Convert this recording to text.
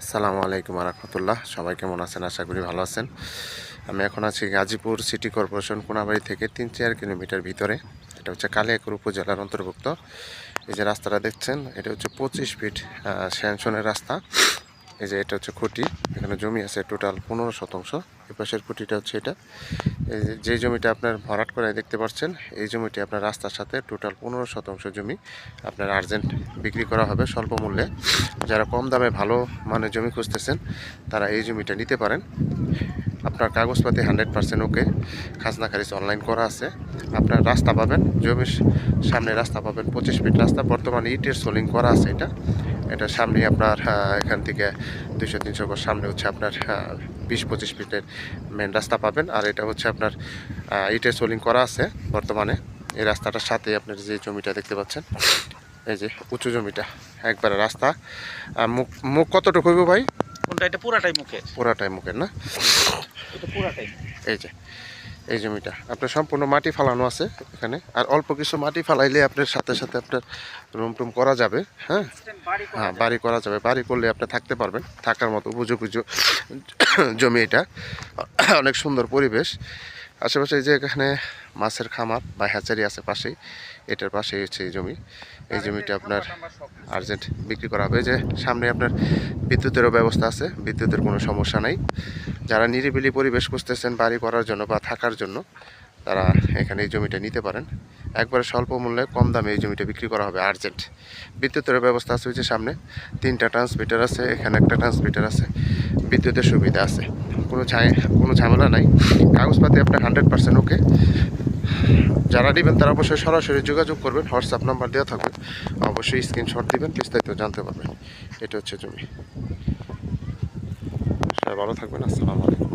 আসসালামু আলাইকুম রহমতুল্লাহ। সবাই কেমন আছেন? আশা করি ভালো আছেন। আমি এখন আছি গাজীপুর সিটি কর্পোরেশন কোনাবাড়ি থেকে ৩-৪ কিলোমিটার ভিতরে। এটা হচ্ছে কালিয়াকৈর উপজেলার অন্তর্ভুক্ত। এই যে রাস্তাটা দেখছেন, এটা হচ্ছে 25 ফিট স্যাংশনের রাস্তা। এই যে এটা হচ্ছে খুঁটি, এখানে জমি আছে টোটাল 15 শতাংশ। এই পাশের খুঁটিটা হচ্ছে এটা। এই যে জমিটা আপনার ভরাট করে দেখতে পাচ্ছেন, এই জমিটি আপনার রাস্তার সাথে টোটাল 15 শতাংশ জমি আপনার আর্জেন্ট বিক্রি করা হবে স্বল্প মূল্যে। যারা কম দামে ভালো মানের জমি খুঁজতেছেন তারা এই জমিটা নিতে পারেন। আপনার কাগজপাতি 100% ওকে, খাজনা খারিজ অনলাইন করা আছে। আপনার রাস্তা পাবেন, জমির সামনে রাস্তা পাবেন 25 ফিট রাস্তা, বর্তমানে ইটের সোলিং করা আছে। এটা সামনে আপনার এখান থেকে 200-300 গজ সামনে হচ্ছে আপনার 20-25 ফিটের মেন রাস্তা পাবেন। আর এটা হচ্ছে আপনার ইটের সোলিং করা আছে বর্তমানে। এই রাস্তাটার সাথে আপনার যে জমিটা দেখতে পাচ্ছেন, এই যে উঁচু জমিটা একবারে রাস্তা। মুখ মুখ কতটুকু হইব ভাই? কোনটা? এটা পুরাটাই মুখে, পুরাটাই মুখের না? এটা পুরাটাই। এই যে এই জমিটা আপনার সম্পূর্ণ মাটি ফালানো আছে এখানে। আর অল্প কিছু মাটি ফালাইলে আপনার সাথে সাথে আপনার রুম টুম করা যাবে। হ্যাঁ, বাড়ি করা যাবে। বাড়ি করলে আপনি থাকতে পারবেন, থাকার মতো উপযোগী জমি। এটা অনেক সুন্দর পরিবেশ। আশেপাশে এই যে এখানে মাছের খামার বা হ্যাচারি আছে পাশেই, এটার পাশেই হচ্ছে এই জমি। এই জমিটা আপনার আর্জেন্ট বিক্রি করা হবে। যে সামনে আপনার বিদ্যুতেরও ব্যবস্থা আছে, বিদ্যুতের কোনো সমস্যা নাই। যারা নিরিবিলি পরিবেশ খুঁজতেছেন বাড়ি করার জন্য বা থাকার জন্য, তারা এখানে এই জমিটা নিতে পারেন। একবারে স্বল্প মূল্যে কম দামে এই জমিটা বিক্রি করা হবে আর্জেন্ট। বিদ্যুতের ব্যবস্থা আছে, হচ্ছে সামনে 3টা ট্রান্সমিটার আছে, এখানে একটা ট্রান্সমিটার আছে, বিদ্যুতের সুবিধা আছে। কোনো ঝামেলা নাই। কাগজপাতি আপনার 100% ওকে। যারা নেবেন তারা অবশ্যই সরাসরি যোগাযোগ করবেন, হোয়াটসঅ্যাপ নাম্বার দেওয়া থাকবে, অবশ্যই স্ক্রিনশট দিবেন, বিস্তারিত জানতে পারবেন। এটা হচ্ছে জমি। সবাই ভালো থাকবেন। আসসালামু আলাইকুম।